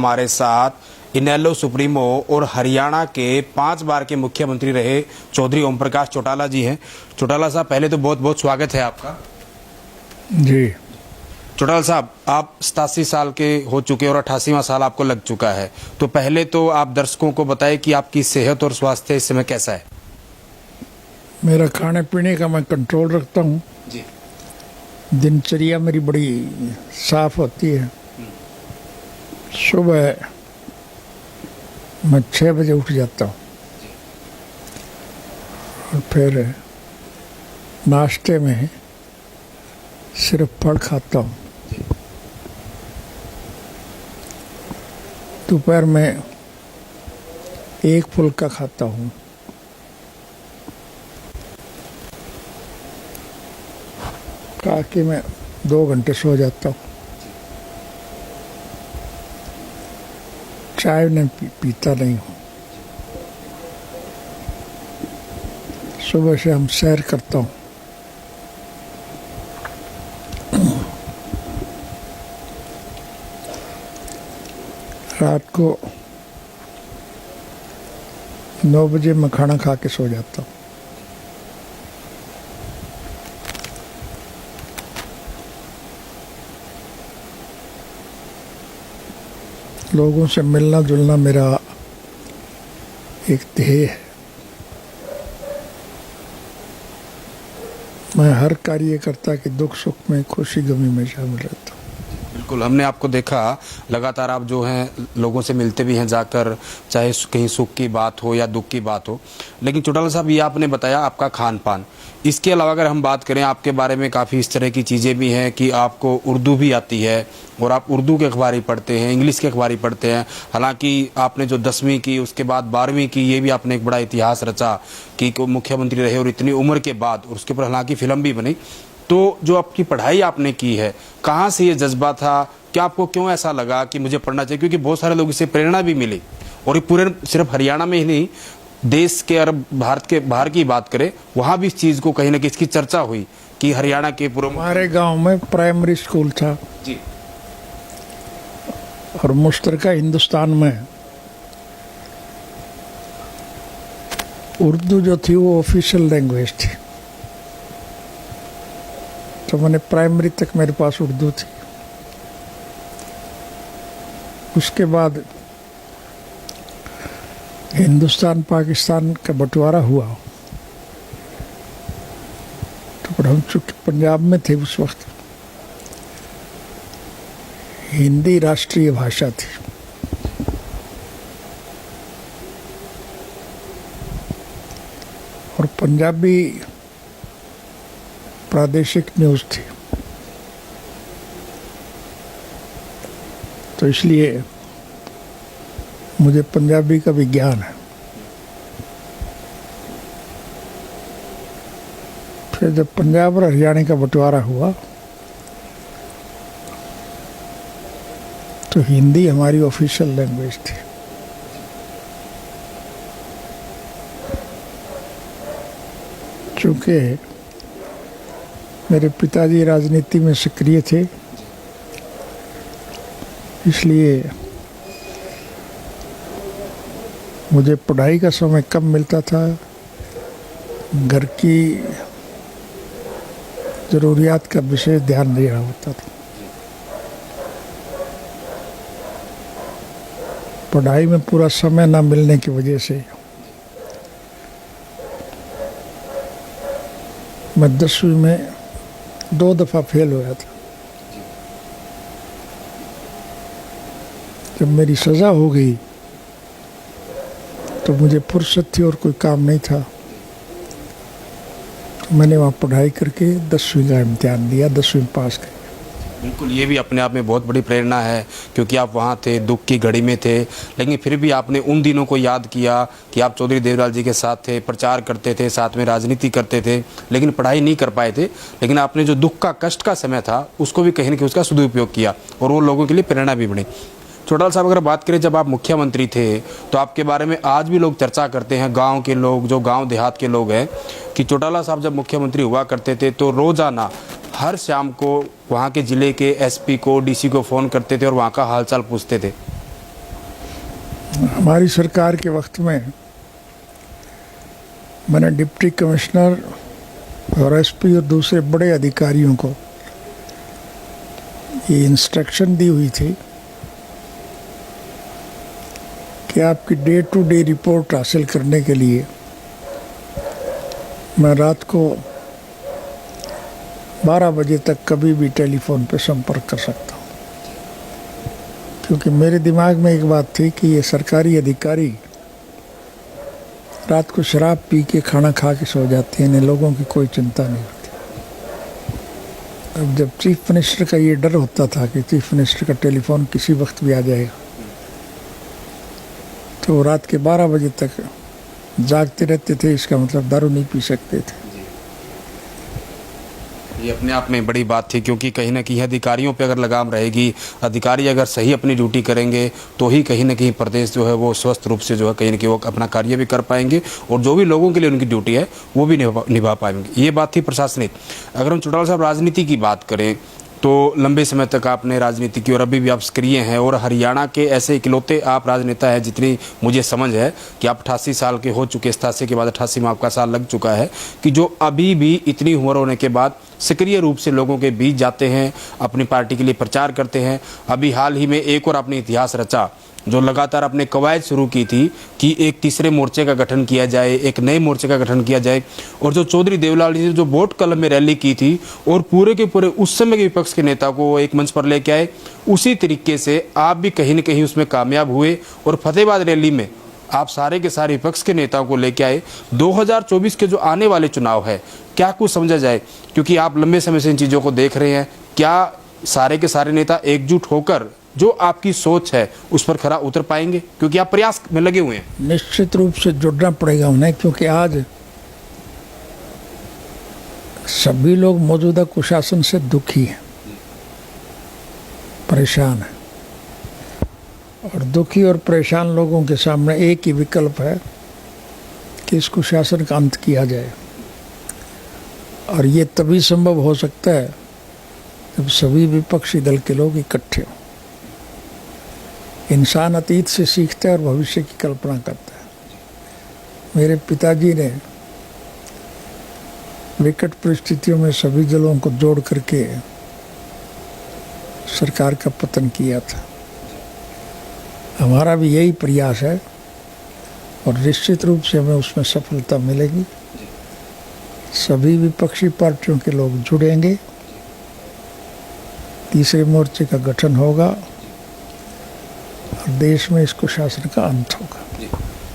हमारे साथ इनेलो सुप्रीमो और हरियाणा के 5 बार के मुख्यमंत्री रहे चौधरी ओम प्रकाश चौटाला जी हैं। चौटाला साहब, पहले तो बहुत बहुत स्वागत है आपका। जी। चौटाला साहब, आप 87 साल के हो चुके और 88वां साल आपको लग चुका है, तो पहले तो आप दर्शकों को बताएं कि आपकी सेहत और स्वास्थ्य इस समय कैसा है। मेरा खाने पीने का मैं कंट्रोल रखता हूँ जी। दिनचर्या मेरी बड़ी साफ होती है। सुबह मैं 6 बजे उठ जाता हूँ और फिर नाश्ते में सिर्फ फल खाता हूँ। दोपहर में एक फुल्का खाता हूँ। खा के मैं 2 घंटे सो जाता हूँ। चाय नहीं पीता नहीं हूँ। सुबह से हम सैर करता हूँ। रात को 9 बजे मैं खाना खा के सो जाता हूँ। लोगों से मिलना जुलना मेरा एक ध्येय है। मैं हर कार्यकर्ता के दुख सुख में, खुशी गमी में शामिल रहता हूँ। बिल्कुल, हमने आपको देखा लगातार आप जो हैं लोगों से मिलते भी हैं जाकर, चाहे कहीं सुख की बात हो या दुख की बात हो। लेकिन चौटाला साहब, ये आपने बताया आपका खान पान, इसके अलावा अगर हम बात करें आपके बारे में काफ़ी इस तरह की चीज़ें भी हैं कि आपको उर्दू भी आती है और आप उर्दू के अखबार ही पढ़ते हैं, इंग्लिश के अखबार ही पढ़ते हैं। हालांकि आपने जो 10वीं की उसके बाद 12वीं की, ये भी आपने एक बड़ा इतिहास रचा कि मुख्यमंत्री रहे और इतनी उम्र के बाद, और उसके ऊपर हालांकि फिल्म भी बनी। तो जो आपकी पढ़ाई आपने की है, कहाँ से ये जज्बा था, क्या आपको क्यों ऐसा लगा कि मुझे पढ़ना चाहिए? क्योंकि बहुत सारे लोग इससे प्रेरणा भी मिली, और ये पूरे सिर्फ हरियाणा में ही नहीं, देश के और भारत के बाहर की बात करें, वहाँ भी इस चीज़ को कहीं ना कहीं इसकी चर्चा हुई कि हरियाणा के पूर्व हमारे गांव में प्राइमरी स्कूल था जी, और मुश्तरका हिंदुस्तान में उर्दू जो थी वो ऑफिशियल लैंग्वेज थी। तो मैंने प्राइमरी तक मेरे पास उर्दू थी। उसके बाद हिंदुस्तान पाकिस्तान का बंटवारा हुआ, तो पर हम चूंकि पंजाब में थे उस वक्त, हिंदी राष्ट्रीय भाषा थी। और पंजाबी प्रादेशिक न्यूज़ थी। तो इसलिए मुझे पंजाबी का भी ज्ञान है। फिर जब पंजाब और हरियाणा का बंटवारा हुआ तो हिंदी हमारी ऑफिशियल लैंग्वेज थी। चूँकि मेरे पिताजी राजनीति में सक्रिय थे, इसलिए मुझे पढ़ाई का समय कम मिलता था। घर की ज़रूरियात का विशेष ध्यान देना होता था। पढ़ाई में पूरा समय ना मिलने की वजह से मैं 10वीं में 2 दफ़ा फेल हुआ था। जब मेरी सज़ा हो गई तो मुझे फुर्सत थी और कोई काम नहीं था, तो मैंने वहाँ पढ़ाई करके 10वीं का इम्तिहान दिया, 10वीं पास कर। बिल्कुल, ये भी अपने आप में बहुत बड़ी प्रेरणा है, क्योंकि आप वहाँ थे, दुख की घड़ी में थे, लेकिन फिर भी आपने उन दिनों को याद किया कि आप चौधरी देवलाल जी के साथ थे, प्रचार करते थे, साथ में राजनीति करते थे, लेकिन पढ़ाई नहीं कर पाए थे। लेकिन आपने जो दुख का, कष्ट का समय था, उसको भी कहीं ना कहीं उसका सदुपयोग किया और वो लोगों के लिए प्रेरणा भी बनी। चौटाला साहब, अगर बात करें जब आप मुख्यमंत्री थे तो आपके बारे में आज भी लोग चर्चा करते हैं, गांव के लोग, जो गांव देहात के लोग हैं, कि चौटाला साहब जब मुख्यमंत्री हुआ करते थे तो रोज़ाना हर शाम को वहाँ के ज़िले के एसपी को, डीसी को फ़ोन करते थे और वहाँ का हालचाल पूछते थे। हमारी सरकार के वक्त में मैंने डिप्टी कमिश्नर और एसपी और दूसरे बड़े अधिकारियों को ये इंस्ट्रक्शन दी हुई थी कि आपकी डे टू डे रिपोर्ट हासिल करने के लिए मैं रात को 12 बजे तक कभी भी टेलीफोन पे संपर्क कर सकता हूँ, क्योंकि मेरे दिमाग में एक बात थी कि ये सरकारी अधिकारी रात को शराब पी के खाना खा के सो जाते हैं, इन्हें लोगों की कोई चिंता नहीं होती। अब जब चीफ मिनिस्टर का ये डर होता था कि चीफ मिनिस्टर का टेलीफोन किसी वक्त भी आ जाएगा, तो वो रात के 12 बजे तक जागते रहते थे। इसका मतलब दारू नहीं पी सकते थे। ये अपने आप में बड़ी बात थी, क्योंकि कहीं ना कहीं अधिकारियों पे अगर लगाम रहेगी, अधिकारी अगर सही अपनी ड्यूटी करेंगे तो ही कहीं ना कहीं प्रदेश जो है वो स्वस्थ रूप से जो है कहीं ना कहीं वो अपना कार्य भी कर पाएंगे और जो भी लोगों के लिए उनकी ड्यूटी है वो भी निभा पाएंगे। ये बात थी प्रशासनिक। अगर हम चौटाला साहब राजनीति की बात करें तो लंबे समय तक आपने राजनीति की और अभी भी आप सक्रिय हैं और हरियाणा के ऐसे इकलौते आप राजनेता हैं, जितनी मुझे समझ है कि आप 88 साल के हो चुके, 87 के बाद 88 में आपका साल लग चुका है, कि जो अभी भी इतनी उम्र होने के बाद सक्रिय रूप से लोगों के बीच जाते हैं, अपनी पार्टी के लिए प्रचार करते हैं। अभी हाल ही में एक और आपने इतिहास रचा, जो लगातार आपने कवायद शुरू की थी कि एक तीसरे मोर्चे का गठन किया जाए, एक नए मोर्चे का गठन किया जाए। और जो चौधरी देवलाल जी ने जो वोट कलम में रैली की थी और पूरे के पूरे उस समय के विपक्ष के नेता को एक मंच पर लेके आए, उसी तरीके से आप भी कहीं न कहीं उसमें कामयाब हुए और फतेहाबाद रैली में आप सारे के सारे विपक्ष के नेताओं को लेके आए। 2024 के जो आने वाले चुनाव है, क्या कुछ समझा जाए, क्योंकि आप लंबे समय से इन चीज़ों को देख रहे हैं, क्या सारे के सारे नेता एकजुट होकर जो आपकी सोच है उस पर खरा उतर पाएंगे, क्योंकि आप प्रयास में लगे हुए हैं? निश्चित रूप से जुड़ना पड़ेगा उन्हें, क्योंकि आज सभी लोग मौजूदा कुशासन से दुखी हैं, परेशान हैं। और दुखी और परेशान लोगों के सामने एक ही विकल्प है कि इस कुशासन का अंत किया जाए। और ये तभी संभव हो सकता है जब सभी विपक्षी दल के लोग इकट्ठे हों। इंसान अतीत से सीखता है और भविष्य की कल्पना करता है। मेरे पिताजी ने विकट परिस्थितियों में सभी दलों को जोड़ करके सरकार का पतन किया था। हमारा भी यही प्रयास है और निश्चित रूप से हमें उसमें सफलता मिलेगी। सभी विपक्षी पार्टियों के लोग जुड़ेंगे, तीसरे मोर्चे का गठन होगा और देश में इस कुशासन का अंत होगा।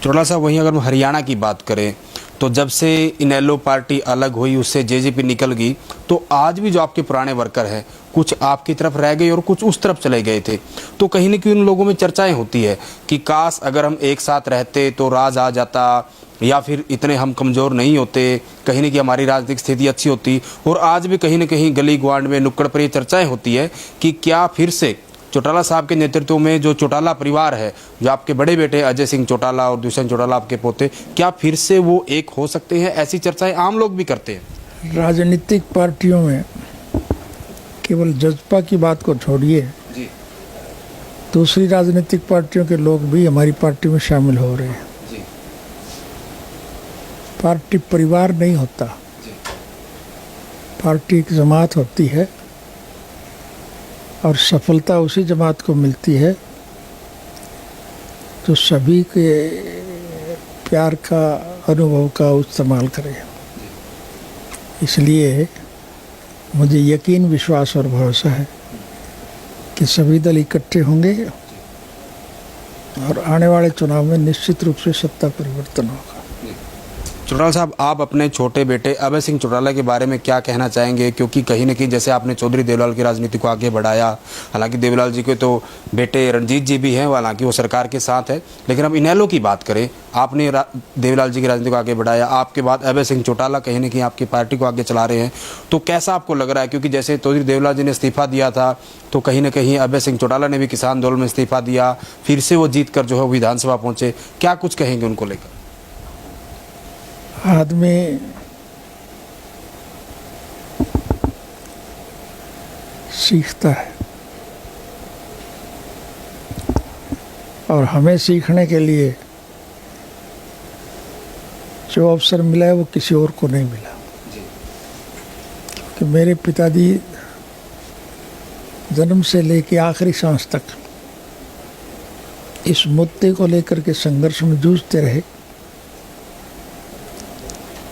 चौटाला साहब, वहीं अगर हम हरियाणा की बात करें तो जब से इनेलो पार्टी अलग हुई, उससे जेजेपी निकल गई, तो आज भी जो आपके पुराने वर्कर हैं कुछ आपकी तरफ रह गए और कुछ उस तरफ चले गए थे। तो कहीं न कहीं उन लोगों में चर्चाएं होती है कि काश अगर हम एक साथ रहते तो राज आ जाता, या फिर इतने हम कमज़ोर नहीं होते, कहीं न कहीं हमारी राजनीतिक स्थिति अच्छी होती। और आज भी कहीं न कहीं गली ग्वांड में नुक्कड़ पर ये चर्चाएँ होती है कि क्या फिर से चौटाला साहब के नेतृत्व में जो चौटाला परिवार है, जो आपके बड़े बेटे अजय सिंह चौटाला और दुष्यंत चौटाला आपके पोते, क्या फिर से वो एक हो सकते हैं? ऐसी चर्चाएं आम लोग भी करते हैं। राजनीतिक पार्टियों में केवल जज्बा की बात को छोड़िए, दूसरी राजनीतिक पार्टियों के लोग भी हमारी पार्टी में शामिल हो रहे हैं। पार्टी परिवार नहीं होता, पार्टी एक जमात होती है और सफलता उसी जमात को मिलती है जो सभी के प्यार का, अनुभव का इस्तेमाल करे। इसलिए मुझे यकीन, विश्वास और भरोसा है कि सभी दल इकट्ठे होंगे और आने वाले चुनाव में निश्चित रूप से सत्ता परिवर्तन होगा। चौटाला साहब, आप अपने छोटे बेटे अभय सिंह चौटाला के बारे में क्या कहना चाहेंगे? क्योंकि कहीं न कहीं जैसे आपने चौधरी देवलाल की राजनीति को आगे बढ़ाया, हालांकि देवलाल जी के तो बेटे रणजीत जी भी हैं, हालांकि वो सरकार के साथ है, लेकिन हम इनेलो की बात करें, आपने देवलाल जी की राजनीति को आगे बढ़ाया, आपके बाद अभय सिंह चौटाला कहीं न कहीं आपकी पार्टी को आगे चला रहे हैं, तो कैसा आपको लग रहा है? क्योंकि जैसे चौधरी देवलाल जी ने इस्तीफा दिया था, तो कहीं न कहीं अभय सिंह चौटाला ने भी किसान आंदोलन में इस्तीफा दिया, फिर से वो जीत कर जो है विधानसभा पहुँचे, क्या कुछ कहेंगे उनको लेकर? आदमी सीखता है। और हमें सीखने के लिए जो अवसर मिला है वो किसी और को नहीं मिला। कि मेरे पिताजी जन्म से लेके आखिरी सांस तक इस मुद्दे को लेकर के संघर्ष में जूझते रहे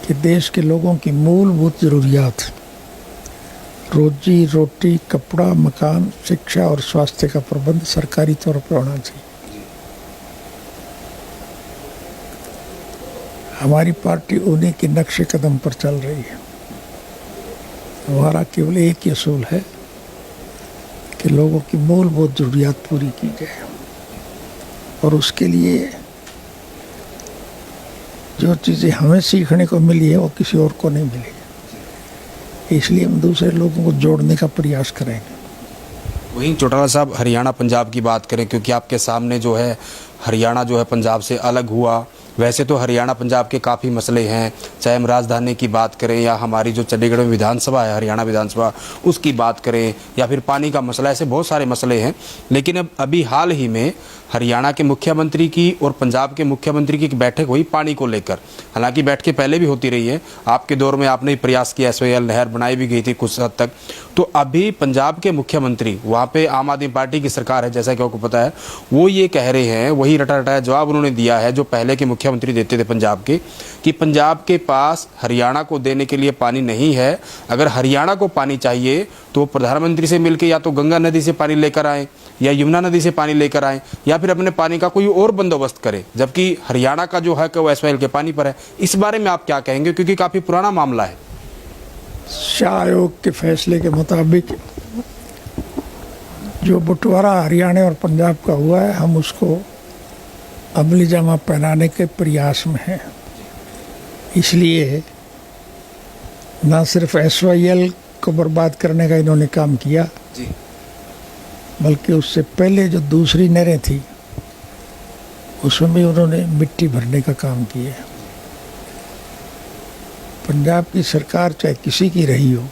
कि देश के लोगों की मूलभूत ज़रूरियात रोजी रोटी, कपड़ा, मकान, शिक्षा और स्वास्थ्य का प्रबंध सरकारी तौर पर होना चाहिए। हमारी पार्टी उन्हीं के नक्शे कदम पर चल रही है। हमारा केवल एक ही असूल है कि लोगों की मूलभूत ज़रूरियात पूरी की जाए, और उसके लिए जो चीज़ें हमें सीखने को मिली है वो किसी और को नहीं मिली। इसलिए हम दूसरे लोगों को जोड़ने का प्रयास करेंगे। वहीं चौटाला साहब, हरियाणा पंजाब की बात करें, क्योंकि आपके सामने जो है हरियाणा जो है पंजाब से अलग हुआ। वैसे तो हरियाणा पंजाब के काफ़ी मसले हैं, चाहे हम राजधानी की बात करें या हमारी जो चंडीगढ़ में विधानसभा है, हरियाणा विधानसभा, उसकी बात करें, या फिर पानी का मसला, ऐसे बहुत सारे मसले हैं। लेकिन अब अभी हाल ही में हरियाणा के मुख्यमंत्री की और पंजाब के मुख्यमंत्री की एक बैठक हुई पानी को लेकर। हालांकि बैठकें पहले भी होती रही है, आपके दौर में आपने प्रयास किया, SYL नहर बनाई भी गई थी कुछ हद तक। तो अभी पंजाब के मुख्यमंत्री, वहाँ पे आम आदमी पार्टी की सरकार है जैसा कि आपको पता है, वो ये कह रहे हैं, वही रटा रटाया जवाब उन्होंने दिया है जो पहले के मुख्यमंत्री देते थे पंजाब के, कि पंजाब के पास हरियाणा को देने के लिए पानी नहीं है। अगर हरियाणा को पानी चाहिए तो प्रधानमंत्री से मिलकर या तो गंगा नदी से पानी लेकर आए या यमुना नदी से पानी लेकर आए, या फिर अपने पानी का कोई और बंदोबस्त करें, जबकि हरियाणा का जो हक है वो SYL के पानी पर है। इस बारे में आप क्या कहेंगे, क्योंकि काफ़ी पुराना मामला है। शाह आयोग के फैसले के मुताबिक जो बंटवारा हरियाणा और पंजाब का हुआ है, हम उसको अमली जामा पहनाने के प्रयास में हैं। इसलिए न सिर्फ SYL को बर्बाद करने का इन्होंने काम किया जी, बल्कि उससे पहले जो दूसरी नहरें थी उसमें भी उन्होंने मिट्टी भरने का काम किया। पंजाब की सरकार चाहे किसी की रही हो,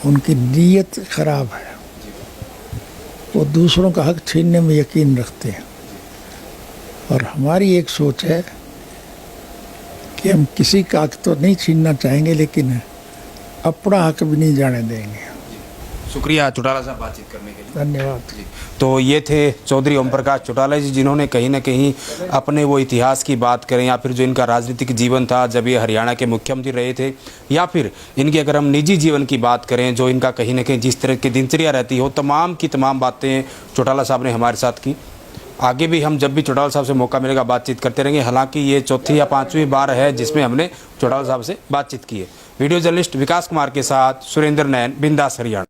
उनकी नीयत खराब है। वो दूसरों का हक छीनने में यकीन रखते हैं, और हमारी एक सोच है कि हम किसी का हक तो नहीं छीनना चाहेंगे, लेकिन अपना हक भी नहीं जाने देंगे। शुक्रिया चौटाला साहब बातचीत करने के लिए। धन्यवाद। तो ये थे चौधरी ओम प्रकाश चौटाला जी, जिन्होंने कहीं ना कहीं अपने वो इतिहास की बात करें, या फिर जो इनका राजनीतिक जीवन था जब ये हरियाणा के मुख्यमंत्री रहे थे, या फिर इनके अगर हम निजी जीवन की बात करें, जो इनका कहीं ना कहीं जिस तरह की दिनचर्या रहती हो, तमाम की तमाम बातें चौटाला साहब ने हमारे साथ की। आगे भी हम जब भी चौटाला साहब से मौका मिलेगा बातचीत करते रहेंगे। हालांकि ये चौथी या पाँचवीं बार है जिसमें हमने चौटाला साहब से बातचीत की है। वीडियो जर्नलिस्ट विकास कुमार के साथ सुरेंद्र नैन, बिंदास हरियाणा।